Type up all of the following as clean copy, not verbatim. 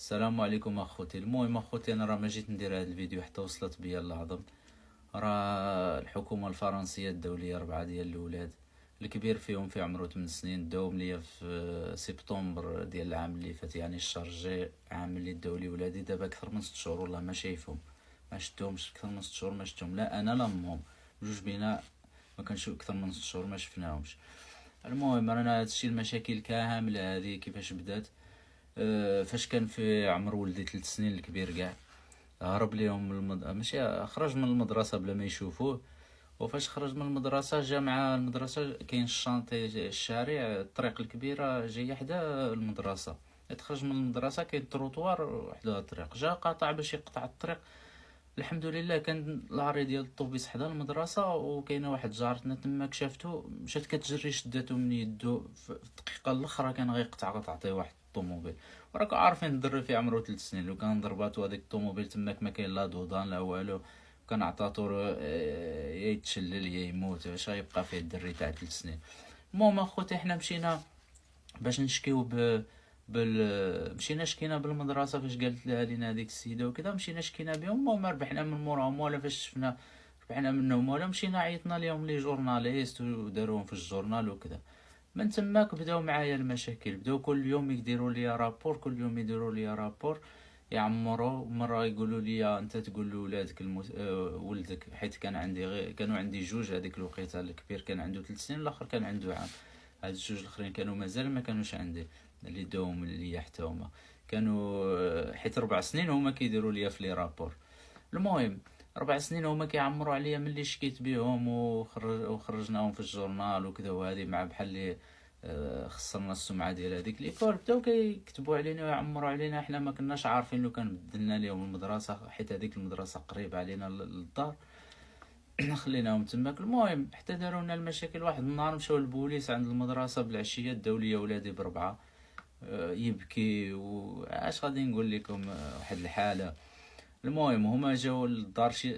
السلام عليكم اخوتي. المهم اخوتي، انا راه ما جيت ندير هذا الفيديو حتى وصلت بيا العظم. راه الحكومه الفرنسيه الدوليه 4 ديال الاولاد، الكبير فيهم في عمره 8 سنين، داوم ليا في سبتمبر ديال العام اللي فات، يعني الشهر الجاي، عام اللي داو لي ولادي. دابا اكثر من 6 شهور والله ما شايفهم، ما شفتهمش اكثر من 6 شهور، ما شفتهم لا انا لا امهم، بجوج بينا ما كنشوف اكثر من 6 شهور ما شفناهمش. المهم رانا هادشي المشاكل كامله هذه كيفاش بدات. فاش كان في عمر ولدي 3 سنين الكبير كاع هرب ليهم من ماشي خرج من المدرسة بلا ما يشوفوه. وفاش خرج من المدرسة جا مع المدرسة كاين الشانطي، الشارع، الطريق الكبيرة جاية حدا المدرسة. تخرج من المدرسة كاين تروطوار حدا الطريق، جا قاطع باش يقطع الطريق. الحمد لله كان لاري ديال الطوبيس حدا المدرسة، وكاينه واحد جارتنا تماك شافتو، مشات كتجري شداتو من يدو في الدقيقة الاخرى كان غيقطع تعطيه واحد الطوموبيل. وراك عارفين الدري في عمره 3 سنين، لو كان ضرباتو هذيك الطوموبيل تماك ما كاين لا دودان لا والو، كان عطاتو يا يتشلل يا يموت، واش غيبقى فيه الدري تاع 3 سنين. المهم اخوتي، حنا مشينا باش نشكيو مشينا شكينا بالمدرسه فاش قالت لها لينا هذيك السيده وكذا، مشينا شكينا بهم وما ربحنا من موراهم ولا، فاش شفنا ربحنا منهم ولا، مشينا عيطنا ليهم لي جورناليست وداروهم في الجورنال وكذا. من تماك بداو معايا المشاكل، بداو كل يوم يديروا لي رابور، كل يوم يديروا لي رابور، يعمروا مره يقولوا لي انت تقول لولادك ولدك، حيت كان عندي كانوا عندي جوج هذيك الوقيته، الكبير كان عنده 3 سنين، الاخر كان عنده عام. هاد الجوج الاخرين كانوا مازال ما كانوش عندي، اللي داوم ليا حتى هما كانوا، حيت 4 سنين هما كيديروا ليا في لي رابور. المهم 4 سنين هما كيعمروا عليا ملي شكيت بيهم وخرجناهم في الجورنال وكذا، وهذه مع بحال اللي خسرنا السمعه ديال هذيك ليكول، بداو كيكتبوا علينا ويعمروا علينا. حنا ما كناش عارفين لو كان بدلنا ليهم المدرسه، حيت هذيك المدرسه قريبه علينا للدار. خليناهم تماك. المهم حتى داروا لنا المشاكل. واحد النهار مشاو البوليس عند المدرسه بالعشيه، داو ليا ولادي ب4 يبكي، واش غادي نقول لكم، واحد الحاله. المهم هما جاو للدار، شي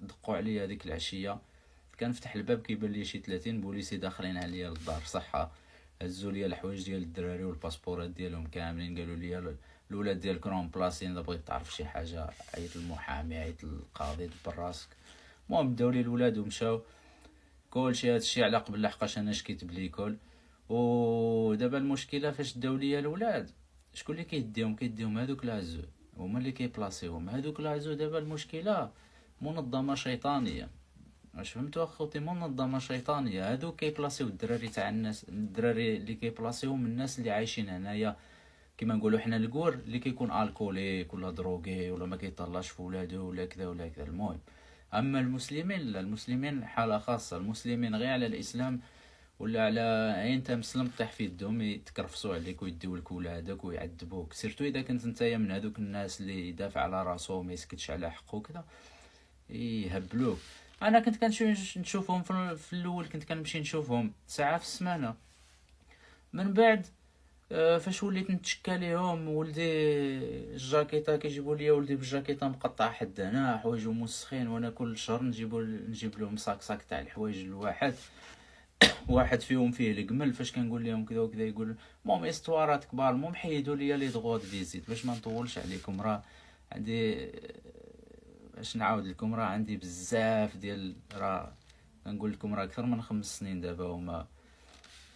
دقوا عليا هذيك العشيه، كنفتح الباب كيبان لي شي 30 بوليسي داخلين عليا للدار صحه. هزوا لي الحوايج ديال الدراري والباسبورات ديالهم كاملين، قالوا لي الولاد ديالك راهم بلاصين، الا بغيت تعرف شي حاجه عيط للمحامي، عيط للقاضي، دبر راسك. المهم داو لي الولاد ومشاو. كلشي هادشي على قبل، لحقاش انا شكيت بليكول. ودابا المشكله فاش داو ليا الولاد، شكون اللي كيديهم هادوك العزو، هما اللي كيبلاصيهم هادوك العزو. دابا المشكله منظمه شيطانيه، واش فهمتوا اخوتي؟ منظمه شيطانيه، هادو كيبلاصيو الدراري تاع الناس، الدراري اللي كيبلاصيوهم الناس اللي عايشين هنايا، كيما نقولوا حنا الكور، اللي كيكون الكوليك ولا دروغي ولا ما كيطلعش في ولادو ولا كذا ولا كذا. المهم اما المسلمين لا، المسلمين حاله خاصه، المسلمين غير على الاسلام ولا على انت مسلم طيح في يدهم يتكرفسوا عليك ويديو لك ولادك ويعذبوك، سيرتو اذا كنت نتايا من هذوك الناس اللي يدافع على راسو وما يسكتش على حقه كذا، يهبلوك. انا كنت نشوفهم في الاول، كنت كنمشي نشوفهم ساعه في السمانه. من بعد فاش وليت نتشكى ليهم، ولدي الجاكيطه كيجيبوا لي ولدي بالجاكيطه مقطعه حد هنا، حوايجو موسخين، وانا كل شهر نجيب لهم صاك تاع الحوايج الواحد. واحد فيهم فيه الجمل، فاش كنقول لهم كذا وكذا يقول. المهم استوارات كبار. المهم حيدوا لي لي دغوات فيزيت باش ما نطولش عليكم. راه عندي، باش نعاود لكم، راه عندي بزاف ديال، راه كنقول لكم راه اكثر من 5 سنين دابا هما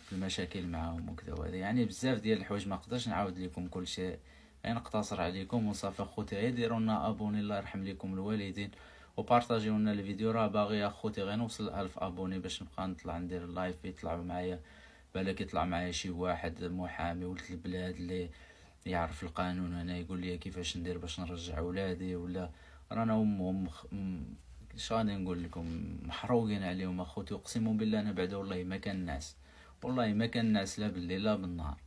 في المشاكل معاهم وكذا، وهذا يعني بزاف ديال الحوايج ما نقدرش نعاود لكم كل شيء، غير نقتصر عليكم وصافي اخوتي. غير ديروا لنا ابوني، الله يرحم لكم الوالدين، وبارطاجيو لنا الفيديو. راه باغي اخوتي غير نوصل 1000 ابوني باش نبقى نطلع ندير اللايف يطلعوا معايا، بالك يطلع معايا شي واحد محامي ولد البلاد اللي يعرف القانون هنا، يقول لي كيفاش ندير باش نرجع ولادي. ولا رانا امهم اش غادي نقول لكم، محروقين عليهم اخوتي. اقسم بالله انا بعدا والله ما كان ناس، والله ما كان ناس لا بالليل لا بالنهار.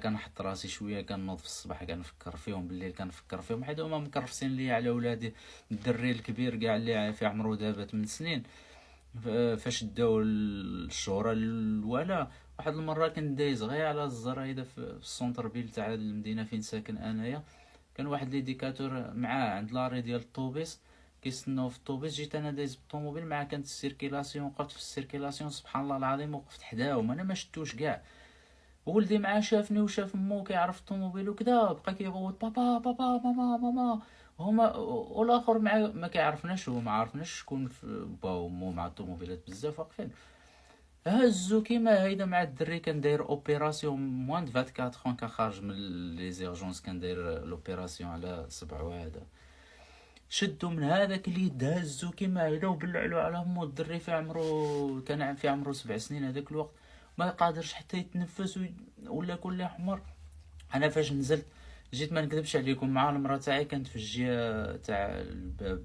كنحط راسي شويه كنوض في الصباح كنفكر فيهم، بالليل كنفكر فيهم، حيت هما مكرفسين ليا على ولادي. الدري الكبير كاع اللي في عمرو دابا 8 سنين، فاش داو الشهره الاولى، واحد المره كنت دايز غير على الزرايده في السونتر بيل تاع المدينه فين ساكن انايا. كان واحد ليديكاتور معاه عند لاري ديال الطوبيس، كيستناو في الطوبيس. جيت انا دايز بالطوموبيل معاه، كانت السيركيلاسيون، وقفت في السيركيلاسيون، سبحان الله العظيم وقفت حداهم، انا ما شفتوش كاع. ولدي معاه شافني وشاف مو كيعرف الطوموبيل وكذا، بقى كيغوت بابا بابا ماما ماما. هما والاخر مع ما كيعرفناش، هو ما عرفناش شكون با ومو مع الطوموبيلات بزاف واقفين. هزو كيما هيدا مع الدري، كان داير اوبيراسيون موان د 24 كان خارج من لي زيرجونس، كان داير لوبيراسيون على صبعو هذا. شدو من هذاك اليد هزو كيما هيدا وبلعلو على مو الدري في عمرو، كان في عمرو 7 سنين هذاك الوقت، ما قادرش حتى يتنفس ولا كل احمر. انا فاش نزلت جيت ما نكذبش عليكم مع المراه تاعي كانت في الجهه تاع الباب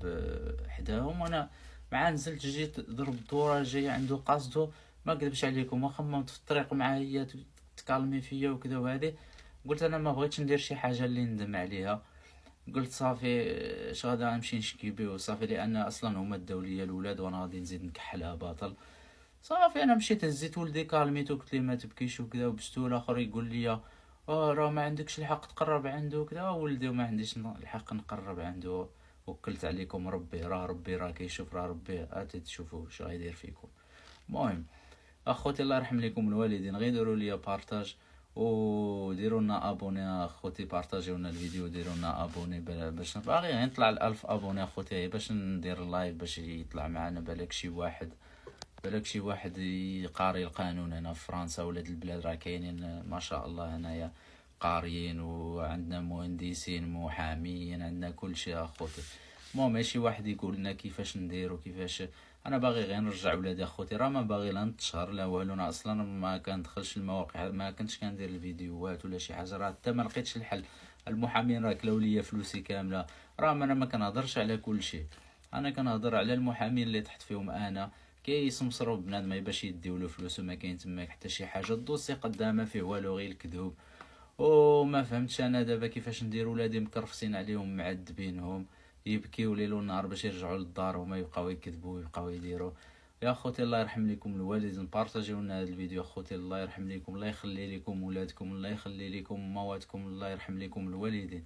حداهم، وانا مع نزلت جيت ضرب الدوره جاي عنده قصده، ما نكذبش عليكم وخممت في الطريق مع هي تكالمي فيا وكذا وهذه. قلت انا ما بغيتش ندير شي حاجه اللي ندم عليها، قلت صافي اش غادا نمشي نشكي بيه وصافي، لان اصلا هما داو ليا الولاد وانا غادي نزيد نكحلها باطل. صافي انا مشيت هزيت ولدي كالميتو قلت ليه ما تبكيش وكذا، وبستو الاخر يقول لي راه ما عندكش الحق تقرب عنده وكذا. ولدي وما عنديش الحق نقرب عنده، وكلت عليكم ربي، راه كيشوف، ربي اتي تشوفوا اش غيدير فيكم. المهم اخوتي الله يرحم لكم الوالدين، غير ديروا لي بارطاج وديروا لنا ابوني اخوتي، بارطاجيو لنا الفيديو، ديروا لنا ابوني باش باغي نطلع ال1000 ابوني اخوتي، باش ندير اللايف باش يطلع معنا بالك شي واحد قاري القانون هنا في فرنسا ولاد البلاد، راه كاينين ما شاء الله هنايا قاريين، وعندنا مهندسين محامين، عندنا كل شيء اخوتي. المهم شي واحد يقول لنا كيفاش ندير وكيفاش. انا باغي غير نرجع ولادي اخوتي، راه ما باغي لا نتشهر لا والو، انا اصلا ما كندخلش المواقع، ما كنتش كندير الفيديوهات ولا شي حاجه، راه حتى ما لقيتش الحل. المحامين راه كلاو ليا فلوسي كامله، راه انا ما كنهضرش على كل شيء، انا كنهضر على المحامين اللي تحت فيهم انا كيسمسروا بنادم باش يديو له فلوس، وما كاين تماك حتى شي حاجه، الدوسي قدامه فيه والو غير الكذوب. وما فهمتش انا دابا كيفاش ندير، ولادي مكرفسين عليهم معذبينهم، يبكيو ليل ونهار باش يرجعوا للدار وما يبقاو يكذبوا ويبقاو يديروا. يا اخوتي الله يرحم لكم الوالدين، بارطاجيو لنا هذا الفيديو اخوتي، الله يرحم لكم، الله يخلي لكم ولادكم، الله يخلي لكم مواتكم، الله يرحم لكم الوالدين.